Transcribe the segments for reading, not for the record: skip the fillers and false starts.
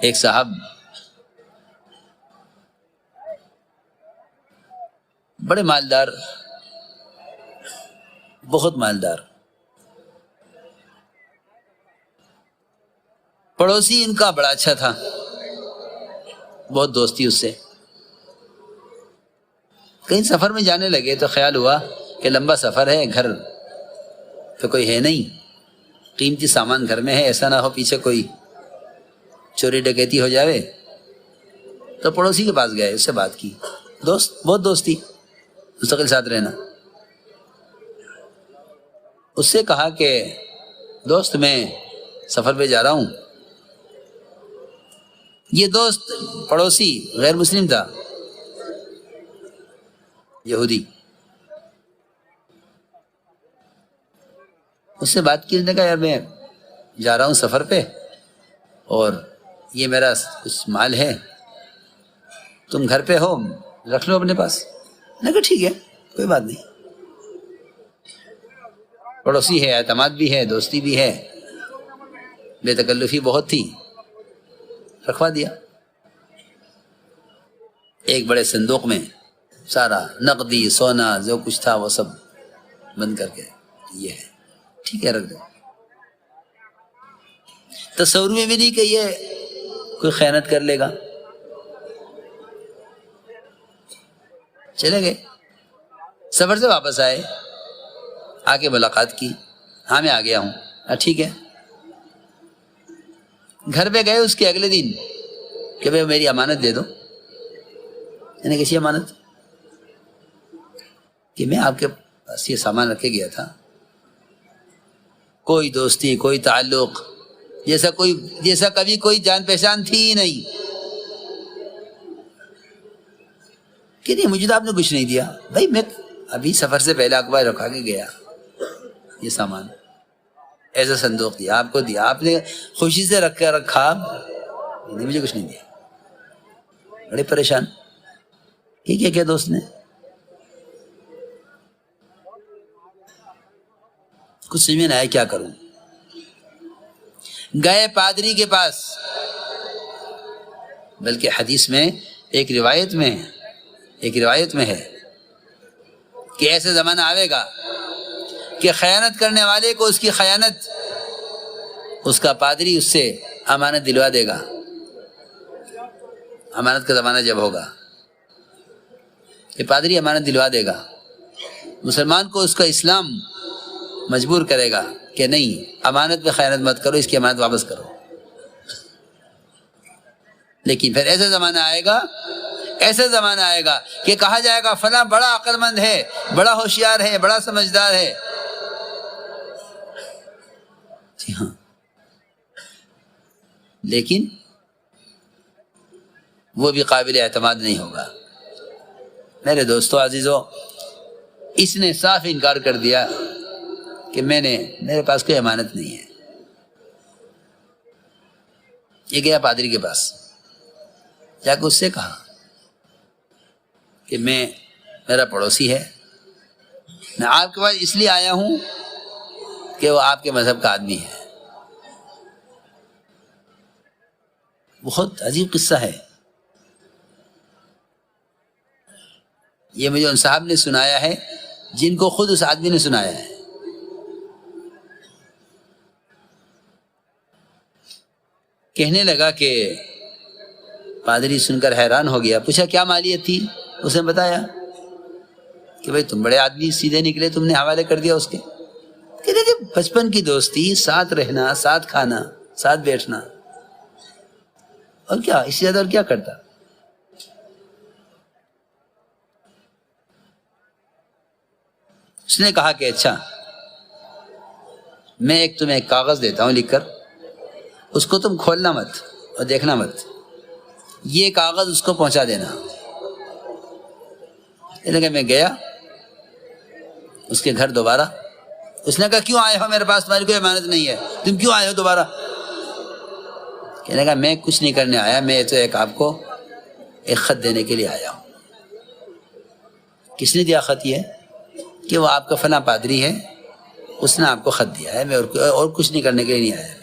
ایک صاحب بڑے مالدار، بہت مالدار، پڑوسی ان کا بڑا اچھا تھا، بہت دوستی اس سے۔ کہیں سفر میں جانے لگے تو خیال ہوا کہ لمبا سفر ہے، گھر تو کوئی ہے نہیں، قیمتی سامان گھر میں ہے، ایسا نہ ہو پیچھے کوئی چوری ڈکیتی ہو جاوے۔ تو پڑوسی کے پاس گئے، اس سے بات کی، دوست، بہت دوستی، مستقل ساتھ رہنا۔ اس سے کہا کہ دوست میں سفر پہ جا رہا ہوں۔ یہ دوست پڑوسی غیر مسلم تھا، یہودی۔ اس سے بات کی، نے کہا یار میں جا رہا ہوں سفر پہ اور یہ میرا کچھ مال ہے، تم گھر پہ ہو، رکھ لو اپنے پاس۔ میں نے کہا ٹھیک ہے، کوئی بات نہیں، پڑوسی ہے، اعتماد بھی ہے، دوستی بھی ہے، بے تکلفی بہت تھی، رکھوا دیا۔ ایک بڑے صندوق میں سارا نقدی سونا جو کچھ تھا وہ سب بند کر کے، یہ ہے ٹھیک ہے، رکھ دو۔ تصور میں بھی نہیں کہ یہ کوئی خیانت کر لے گا۔ چلے گئے، سفر سے واپس آئے، آ کے ملاقات کی، ہاں میں آ گیا ہوں، ٹھیک ہے۔ گھر پہ گئے اس کے اگلے دن کہ بھائی میری امانت دے دو۔ میں نے کسی امانت؟ کہ میں آپ کے پاس یہ سامان رکھ کے گیا تھا، کوئی دوستی، کوئی تعلق، جیسا کبھی کوئی جان پہچان تھی ہی نہیں، کہ نہیں مجھے تو آپ نے کچھ نہیں دیا۔ بھائی میں ابھی سفر سے پہلے اخبار رکھا کے گیا، یہ سامان ایسا صندوق دیا، آپ کو دیا، آپ نے خوشی سے رکھ کے رکھا، نہیں مجھے کچھ نہیں دیا۔ بڑے پریشان، یہ کیا دوست نے؟ کچھ سمجھ میں نہ آیا کیا کروں۔ گئے پادری کے پاس، بلکہ حدیث میں ایک روایت میں ہے کہ ایسا زمانہ آئے گا کہ خیانت کرنے والے کو اس کی خیانت اس کا پادری اس سے امانت دلوا دے گا۔ امانت کا زمانہ جب ہوگا کہ پادری امانت دلوا دے گا، مسلمان کو اس کا اسلام مجبور کرے گا کہ نہیں امانت پہ خیانت مت کرو، اس کی امانت واپس کرو۔ لیکن پھر ایسا زمانہ آئے گا کہ کہا جائے گا فلاں بڑا عقل مند ہے، بڑا ہوشیار ہے، بڑا سمجھدار ہے۔ جی ہاں، لیکن وہ بھی قابل اعتماد نہیں ہوگا۔ میرے دوستو عزیزو، اس نے صاف انکار کر دیا کہ میرے پاس کوئی امانت نہیں ہے۔ یہ گیا پادری کے پاس، جا کے اس سے کہا کہ میرا پڑوسی ہے، میں آپ کے پاس اس لیے آیا ہوں کہ وہ آپ کے مذہب کا آدمی ہے۔ بہت عجیب قصہ ہے یہ، مجھے ان صاحب نے سنایا ہے جن کو خود اس آدمی نے سنایا ہے۔ کہنے لگا کہ پادری سن کر حیران ہو گیا، پوچھا کیا مالیت تھی؟ اس نے بتایا کہ بھائی تم بڑے آدمی سیدھے نکلے، تم نے حوالے کر دیا اس کے۔ کہتے کہ بچپن کی دوستی، ساتھ رہنا، ساتھ کھانا، ساتھ بیٹھنا، اور کیا اس سے زیادہ اور کیا کرتا۔ اس نے کہا کہ اچھا میں تمہیں ایک کاغذ دیتا ہوں لکھ کر، اس کو تم کھولنا مت اور دیکھنا مت، یہ کاغذ اس کو پہنچا دینا۔ کہ میں گیا اس کے گھر دوبارہ، اس نے کہا کیوں آئے ہو میرے پاس؟ تمہاری کوئی امانت نہیں ہے، تم کیوں آئے ہو دوبارہ؟ کہنے لگا میں کچھ نہیں کرنے آیا، میں تو آپ کو ایک خط دینے کے لیے آیا ہوں۔ کس نے دیا خط؟ یہ کہ وہ آپ کا فلاں پادری ہے، اس نے آپ کو خط دیا ہے، میں اور کچھ نہیں کرنے کے لیے نہیں آیا۔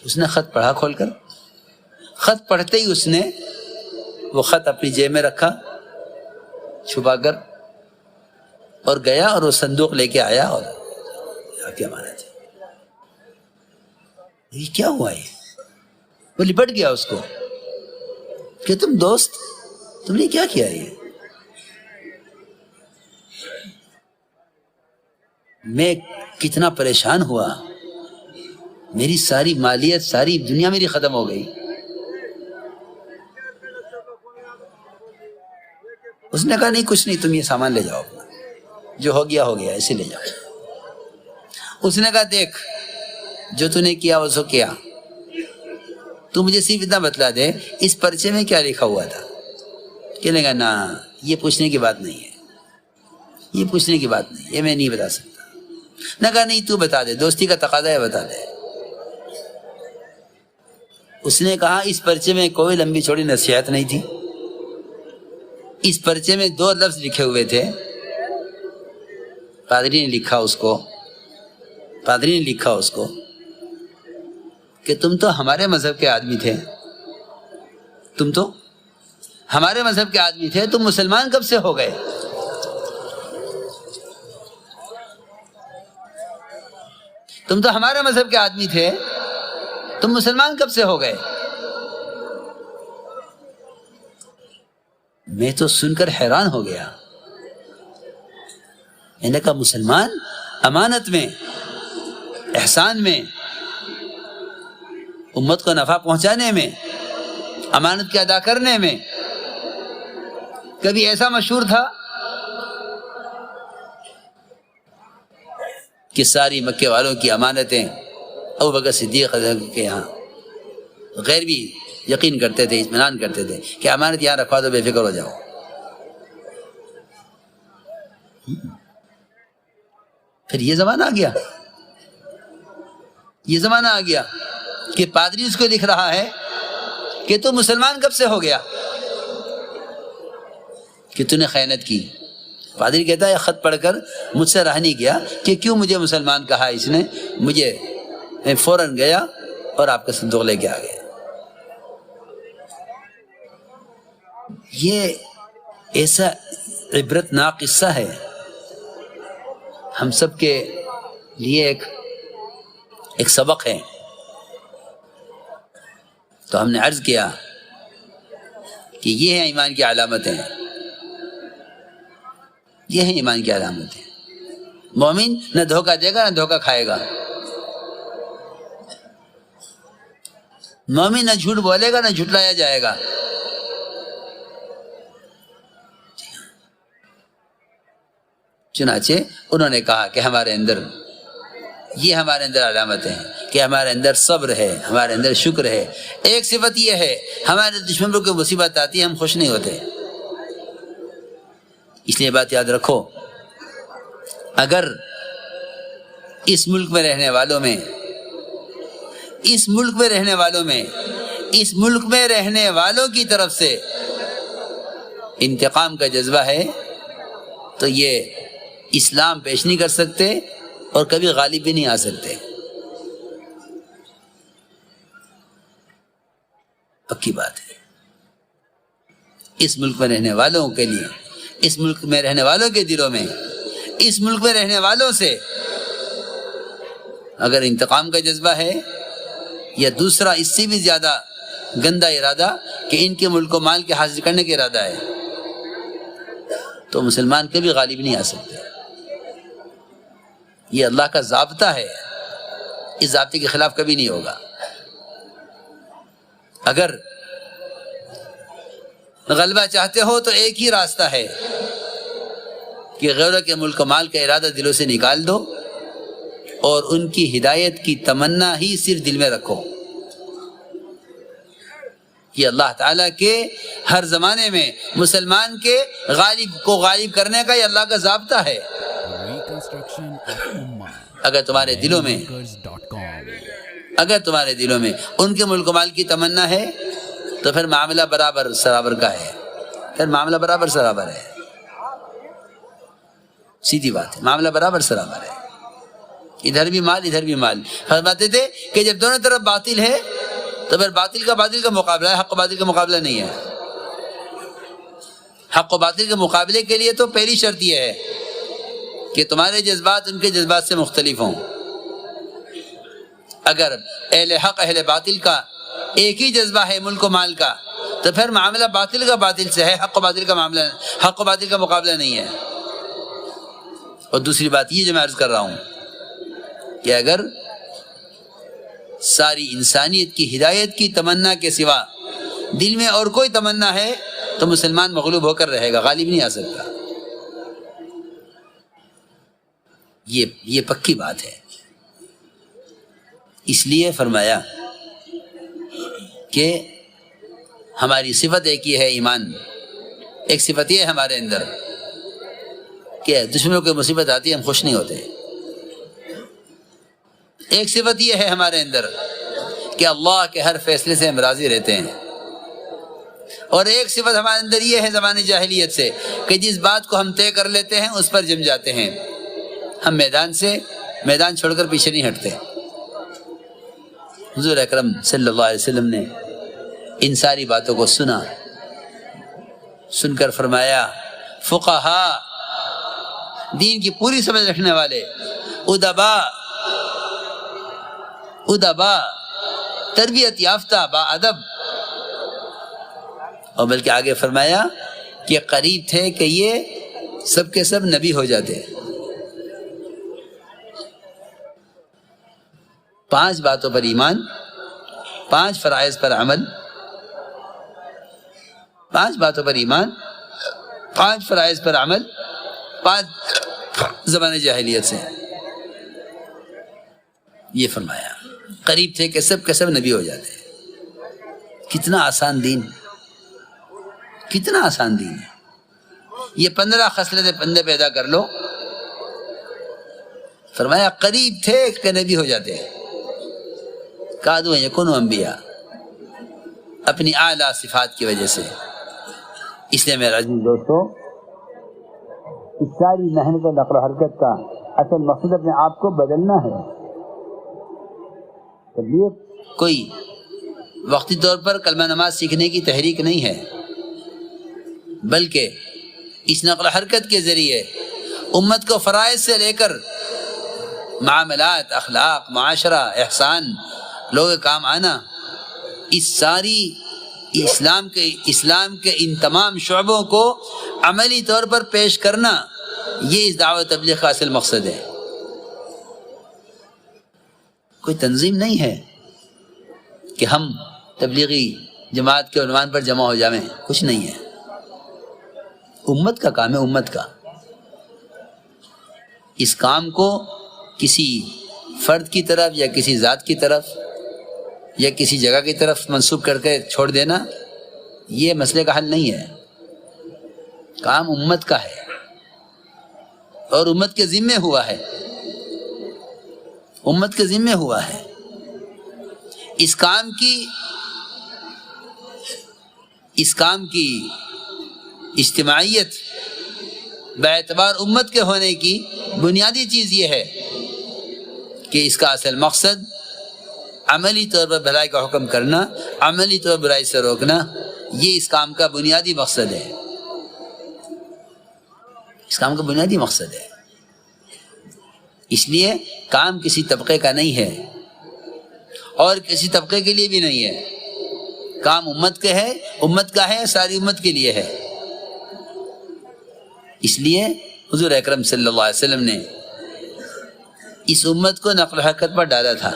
اس نے خط پڑھا کھول کر. خط پڑھتے ہی اس نے وہ خط اپنی جیب میں رکھا چھپا کر اور گیا اور وہ صندوق لے کے آیا اور آپ کی امانت ہے. یہ کیا ہوا؟ یہ وہ لپٹ گیا اس کو کہ تم دوست تم نے کیا کیا؟ یہ میں کتنا پریشان ہوا، میری ساری مالیت ساری دنیا میری ختم ہو گئی. اس نے کہا نہیں کچھ نہیں، تم یہ سامان لے جاؤ، جو ہو گیا ہو گیا، اسے لے جاؤ. اس نے کہا دیکھ جو تو نے کیا وہ سو کیا، تو مجھے صرف اتنا بتلا دے اس پرچے میں کیا لکھا ہوا تھا. کہنے لگا نا یہ پوچھنے کی بات نہیں ہے، یہ پوچھنے کی بات نہیں، یہ میں نہیں بتا سکتا. نہ کہا نہیں تو بتا دے، دوستی کا تقاضا ہے بتا دے. اس نے کہا اس پرچے میں کوئی لمبی چوڑی نصیحت نہیں تھی، اس پرچے میں 2 لفظ لکھے ہوئے تھے. پادری نے لکھا اس کو کہ تم تو ہمارے مذہب کے آدمی تھے، تم تو ہمارے مذہب کے آدمی تھے، تم مسلمان کب سے ہو گئے؟ تم تو ہمارے مذہب کے آدمی تھے، تم مسلمان کب سے ہو گئے؟ میں تو سن کر حیران ہو گیا. میں نے کہا مسلمان امانت میں، احسان میں، امت کو نفع پہنچانے میں، امانت کے ادا کرنے میں کبھی ایسا مشہور تھا کہ ساری مکے والوں کی امانتیں ابو بکر صدیق کے یہاں غیر بھی یقین کرتے تھے، اطمینان کرتے تھے کہ امانت یہاں رکھوا دو، بے فکر ہو جاؤ. پھر یہ زمانہ آ گیا کہ پادری اس کو لکھ رہا ہے کہ تو مسلمان کب سے ہو گیا کہ تو نے خیانت کی. پادری کہتا ہے خط پڑھ کر مجھ سے رہ نہیں گیا کہ کیوں مجھے مسلمان کہا اس نے، میں فوراً گیا اور آپ کا صندوق لے کے آ گیا. یہ ایسا عبرت ناک قصہ ہے ہم سب کے لیے، ایک سبق ہے. تو ہم نے عرض کیا کہ یہ ہیں ایمان کی علامتیں، یہ ہیں ایمان کی علامتیں. مومن نہ دھوکہ دے گا نہ دھوکہ کھائے گا، مومن نہ جھوٹ بولے گا نہ جھٹلایا جائے گا. چنانچہ انہوں نے کہا کہ ہمارے اندر علامتیں ہیں کہ ہمارے اندر صبر ہے، ہمارے اندر شکر ہے. ایک صفت یہ ہے ہمارے دشمن پر کوئی مصیبت آتی ہے ہم خوش نہیں ہوتے. اس لیے بات یاد رکھو، اگر اس ملک میں رہنے والوں کی طرف سے انتقام کا جذبہ ہے تو یہ اسلام پیش نہیں کر سکتے اور کبھی غالب بھی نہیں آ سکتے. پکی بات ہے. اس ملک میں رہنے والوں کے لیے، اس ملک میں رہنے والوں کے دلوں میں، اس ملک میں رہنے والوں سے اگر انتقام کا جذبہ ہے یا دوسرا اس سے بھی زیادہ گندا ارادہ کہ ان کے ملک و مال کے حاصل کرنے کا ارادہ ہے، تو مسلمان کبھی غالب نہیں آ سکتے. یہ اللہ کا ضابطہ ہے، اس ضابطے کے خلاف کبھی نہیں ہوگا. اگر غلبہ چاہتے ہو تو ایک ہی راستہ ہے کہ غیروں کے ملک و مال کا ارادہ دلوں سے نکال دو اور ان کی ہدایت کی تمنا ہی صرف دل میں رکھو. یہ اللہ تعالیٰ کے ہر زمانے میں مسلمان کے غالب کرنے کا یہ اللہ کا ضابطہ ہے. اگر تمہارے دلوں میں ان کے ملک و مال کی تمنا ہے تو پھر معاملہ برابر سرابر کا ہے، سیدھی بات ہے، معاملہ برابر سرابر ہے. ادھر بھی مال ادھر بھی مال. فرماتے تھے کہ جب دونوں طرف باطل ہے تو پھر باطل کا مقابلہ ہے, حق و باطل کا مقابلہ نہیں ہے. حق و باطل کے مقابلے کے لیے تو پہلی شرط یہ ہے کہ تمہارے جذبات ان کے جذبات سے مختلف ہوں. اگر اہل حق اہل باطل کا ایک ہی جذبہ ہے ملک و مال کا تو پھر معاملہ باطل کا باطل سے ہے, حق و باطل کا معاملہ, حق و باطل کا مقابلہ نہیں ہے. اور دوسری بات یہ جو میں عرض کر رہا ہوں کہ اگر ساری انسانیت کی ہدایت کی تمنا کے سوا دل میں اور کوئی تمنا ہے تو مسلمان مغلوب ہو کر رہے گا, غالب نہیں آ سکتا. یہ پکی بات ہے. اس لیے فرمایا کہ ہماری صفت ایک ہی ہے ایمان. ایک صفت یہ ہے ہمارے اندر کہ دشمنوں کی مصیبت آتی ہے ہم خوش نہیں ہوتے. ایک صفت یہ ہے ہمارے اندر کہ اللہ کے ہر فیصلے سے ہم راضی رہتے ہیں. اور ایک صفت ہمارے اندر یہ ہے زمانے جاہلیت سے کہ جس بات کو ہم طے کر لیتے ہیں اس پر جم جاتے ہیں. ہم میدان چھوڑ کر پیچھے نہیں ہٹتے. حضور اکرم صلی اللہ علیہ وسلم نے ان ساری باتوں کو سن کر فرمایا فقہا, دین کی پوری سمجھ رکھنے والے, ادبا تربیت یافتہ با ادب, اور بلکہ آگے فرمایا کہ قریب تھے کہ یہ سب کے سب نبی ہو جاتے. 5 باتوں پر ایمان, 5 فرائض پر عمل, 5 باتوں پر ایمان, 5 فرائض پر عمل, 5 زمانے جاہلیت سے. یہ فرمایا قریب تھے کہ سب کے سب نبی ہو جاتے. کتنا آسان دین, کتنا آسان دین ہے. یہ 15 خصلتیں بندے پیدا کر لو, فرمایا قریب تھے کہ نبی ہو جاتے. کادو یکونوا انبیاء, اپنی اعلیٰ صفات کی وجہ سے. اس لیے میرا عزیز دوستو, اس ساری محنت و نقل و حرکت کا اصل مقصد اپنے آپ کو بدلنا ہے. کوئی وقتی طور پر کلمہ نماز سیکھنے کی تحریک نہیں ہے, بلکہ اس نقل و حرکت کے ذریعے امت کو فرائض سے لے کر معاملات, اخلاق, معاشرہ, احسان, لوگ کام آنا, اس ساری اسلام کے ان تمام شعبوں کو عملی طور پر پیش کرنا, یہ اس دعوت تبلیغ کا اصل مقصد ہے. کوئی تنظیم نہیں ہے کہ ہم تبلیغی جماعت کے عنوان پر جمع ہو جائیں, کچھ نہیں ہے. امت کا کام ہے, امت کا. اس کام کو کسی فرد کی طرف یا کسی ذات کی طرف یا کسی جگہ کی طرف منسوب کر کے چھوڑ دینا, یہ مسئلے کا حل نہیں ہے. کام امت کا ہے اور امت کے ذمے ہوا ہے, امت کے ذمے ہوا ہے. اس کام کی اجتماعیت باعتبار امت کے ہونے کی بنیادی چیز یہ ہے کہ اس کا اصل مقصد عملی طور پر بھلائی کا حکم کرنا, عملی طور پر برائی سے روکنا, یہ اس کام کا بنیادی مقصد ہے. اس کام کا بنیادی مقصد ہے. اس لیے کام کسی طبقے کا نہیں ہے اور کسی طبقے کے لیے بھی نہیں ہے. کام امت کا ہے, ساری امت کے لیے ہے. اس لیے حضور اکرم صلی اللہ علیہ وسلم نے اس امت کو نقل و حرکت پر ڈالا تھا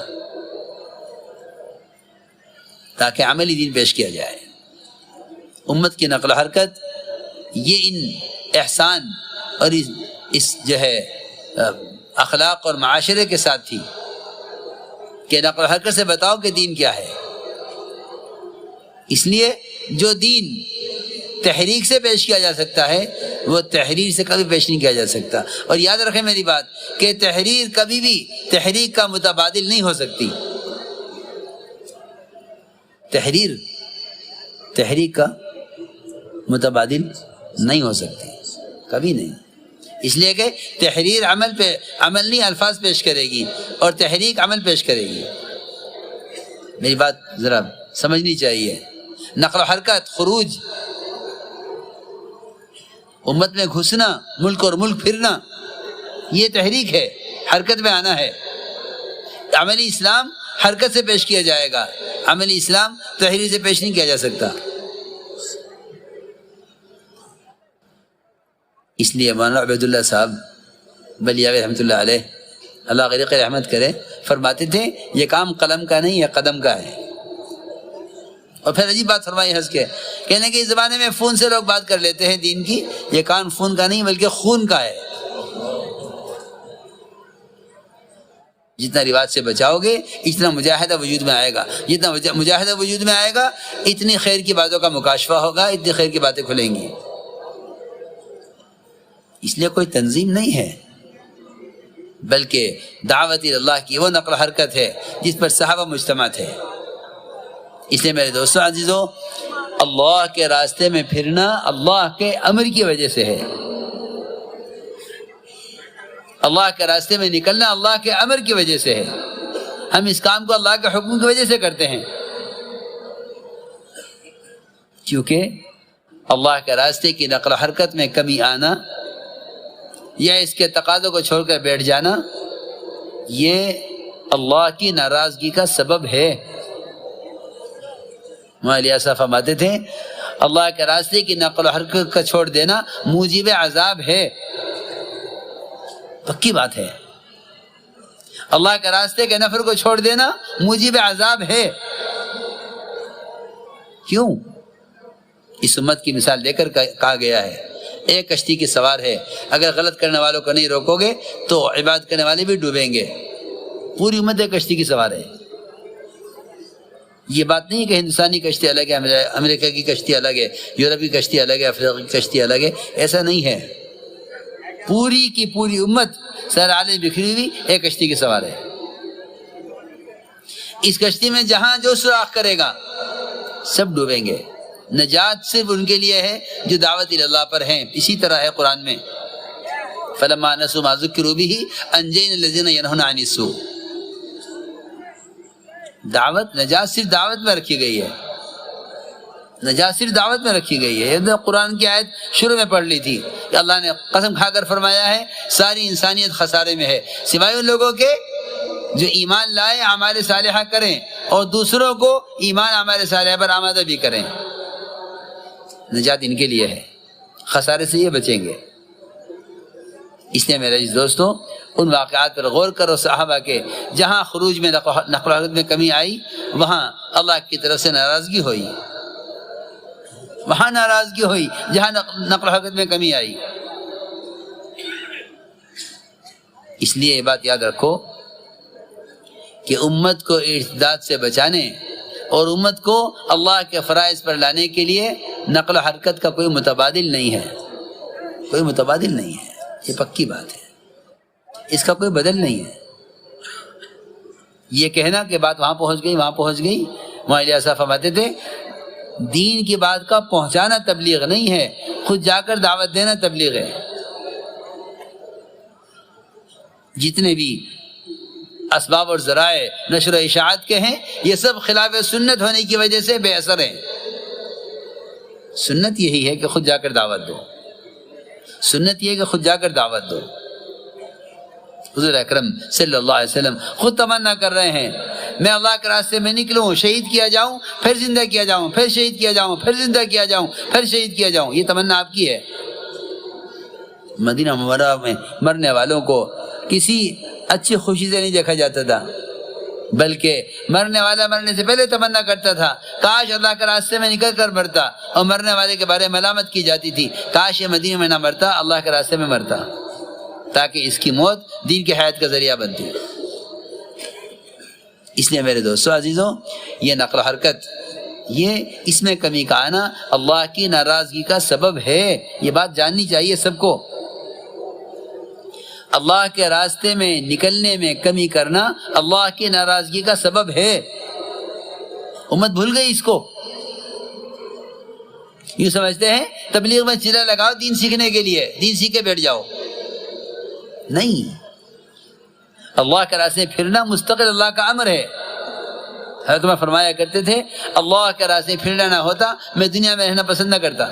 تاکہ عملی دین پیش کیا جائے. امت کی نقل و حرکت یہ ان احسان اور اس جو ہے اخلاق اور معاشرے کے ساتھ تھی کہ نقل و حرکت سے بتاؤ کہ دین کیا ہے. اس لیے جو دین تحریک سے پیش کیا جا سکتا ہے وہ تحریر سے کبھی پیش نہیں کیا جا سکتا. اور یاد رکھیں میری بات کہ تحریر کبھی بھی تحریک کا متبادل نہیں ہو سکتی. تحریک کا متبادل نہیں ہو سکتی, کبھی نہیں. اس لیے کہ تحریر عمل نہیں الفاظ پیش کرے گی، اور تحریک عمل پیش کرے گی۔ میری بات ذرا سمجھنی چاہیے۔ نقل و حرکت، خروج، امت میں گھسنا، ملک اور ملک پھرنا، یہ تحریک ہے، حرکت میں آنا ہے۔ عملی اسلام حرکت سے پیش کیا جائے گا، عملی اسلام تحریر سے پیش نہیں کیا جا سکتا۔ اس لیے مولانا عبید اللہ صاحب بلیاوی رحمۃ اللہ علیہ، اللہ غریق رحمت کرے، فرماتے تھے یہ کام قلم کا نہیں، یہ قدم کا ہے۔ اور پھر عجیب بات فرمائی ہنس کے، کہنے کہ اس زمانے میں فون سے لوگ بات کر لیتے ہیں دین کی، یہ کام فون کا نہیں بلکہ خون کا ہے۔ جتنا رواج سے بچاؤ گے اتنا مجاہدہ وجود میں آئے گا، جتنا مجاہدہ وجود میں آئے گا اتنی خیر کی باتوں کا مکاشفہ ہوگا، اتنی خیر کی باتیں کھلیں گی۔ اس لیے کوئی تنظیم نہیں ہے، بلکہ دعوت اللہ کی وہ نقل و حرکت ہے جس پر صحابہ مجتمع تھے۔ اس لیے میرے دوستو عزیزو، اللہ کے راستے میں پھرنا اللہ کے امر کی وجہ سے ہے، اللہ کے راستے میں نکلنا اللہ کے امر کی وجہ سے ہے۔ ہم اس کام کو اللہ کے حکم کی وجہ سے کرتے ہیں، کیونکہ اللہ کے راستے کی نقل و حرکت میں کمی آنا یا اس کے تقاضوں کو چھوڑ کر بیٹھ جانا، یہ اللہ کی ناراضگی کا سبب ہے۔ مولانا صاحب فرماتے تھے اللہ کے راستے کی نقل و حرکت کا چھوڑ دینا موجب عذاب ہے، پکی بات ہے۔ اللہ کے راستے کے نفر کو چھوڑ دینا موجب عذاب ہے۔ کیوں؟ اس امت کی مثال دے کر کہا گیا ہے ایک کشتی کی سوار ہے، اگر غلط کرنے والوں کو نہیں روکو گے تو عبادت کرنے والے بھی ڈوبیں گے۔ پوری امت ایک کشتی کی سوار ہے۔ یہ بات نہیں کہ ہندوستانی کشتی الگ ہے، امریکہ کی کشتی الگ ہے، یورپ کی کشتی الگ ہے، افریقہ کی کشتی الگ ہے، ایسا نہیں ہے۔ پوری کی پوری امت سر عالم بکھری ہوئی ایک کشتی کی سوار ہے۔ اس کشتی میں جہاں جو سوراخ کرے گا سب ڈوبیں گے۔ نجات صرف ان کے لیے ہے جو دعوت اللہ پر ہیں۔ اسی طرح ہے قرآن میں فَلَمَّا نَسُوا مَا ذُكِّرُوا بِهِ أَنجَيْنَا الَّذِينَ يَنْهُونَ عَنِ السُّوءِ۔ دعوت، نجات صرف دعوت میں رکھی گئی ہے، نجات صرف دعوت میں رکھی گئی ہے۔ یہ قرآن کی آیت شروع میں پڑھ لی تھی کہ اللہ نے قسم کھا کر فرمایا ہے ساری انسانیت خسارے میں ہے سوائے ان لوگوں کے جو ایمان لائے، اعمال صالحہ کریں اور دوسروں کو ایمان اعمال صالحہ پر آمادہ بھی کریں۔ نجات ان کے لیے ہے، خسارے سے یہ بچیں گے۔ اس لیے میرے عزیز دوستو، ان واقعات پر غور کرو صحابہ کے، جہاں خروج میں نقل و حرکت میں کمی آئی وہاں اللہ کی طرف سے ناراضگی ہوئی، وہاں ناراضگی ہوئی جہاں نقل و حرکت میں کمی آئی۔ اس لیے یہ بات یاد رکھو کہ امت کو ارتداد سے بچانے اور امت کو اللہ کے فرائض پر لانے کے لیے نقل و حرکت کا کوئی متبادل نہیں ہے، کوئی متبادل نہیں ہے، یہ پکی بات ہے، اس کا کوئی بدل نہیں ہے۔ یہ کہنا کہ بات وہاں پہنچ گئی، وہاں پہنچ گئی، مولانا صاحب فرماتے تھے دین کی بات کا پہنچانا تبلیغ نہیں ہے، خود جا کر دعوت دینا تبلیغ ہے۔ جتنے بھی اسباب اور ذرائع نشر و اشاعت کے ہیں یہ سب خلاف سنت ہونے کی وجہ سے بے اثر ہیں۔ سنت یہی ہے کہ خود جا کر دعوت دو، سنت یہ ہے کہ خود جا کر دعوت دو۔ حضور اکرم صلی اللہ علیہ وسلم خود تمنا کر رہے ہیں میں اللہ کے راستے میں نکلوں، شہید کیا جاؤں، پھر زندہ کیا جاؤں، پھر شہید کیا جاؤں، پھر زندہ کیا جاؤں، پھر شہید کیا جاؤں، یہ تمنا آپ کی ہے۔ مدینہ منورہ میں مرنے والوں کو کسی اچھی خوشی سے نہیں دیکھا جاتا تھا، بلکہ مرنے والا مرنے سے پہلے تمنا کرتا تھا کاش اللہ کے راستے میں نکل کر مرتا، اور مرنے والے کے بارے میں ملامت کی جاتی تھی کاش یہ مدینہ میں نہ مرتا، اللہ کے راستے میں مرتا، تاکہ اس کی موت دین کی حیات کا ذریعہ بنتی۔ اس لیے میرے دوستو عزیزوں، یہ نقل و حرکت، یہ اس میں کمی کا آنا اللہ کی ناراضگی کا سبب ہے، یہ بات جاننی چاہیے سب کو۔ اللہ کے راستے میں نکلنے میں کمی کرنا اللہ کی ناراضگی کا سبب ہے۔ امت بھول گئی اس کو، یوں سمجھتے ہیں تبلیغ میں چلا لگاؤ دین سیکھنے کے لیے، دین سیکھ کے بیٹھ جاؤ، نہیں، اللہ کے راستے پھرنا مستقل اللہ کا امر ہے۔ حضرت میں فرمایا کرتے تھے اللہ کے راستے پھرنا نہ ہوتا میں دنیا میں رہنا پسند نہ کرتا۔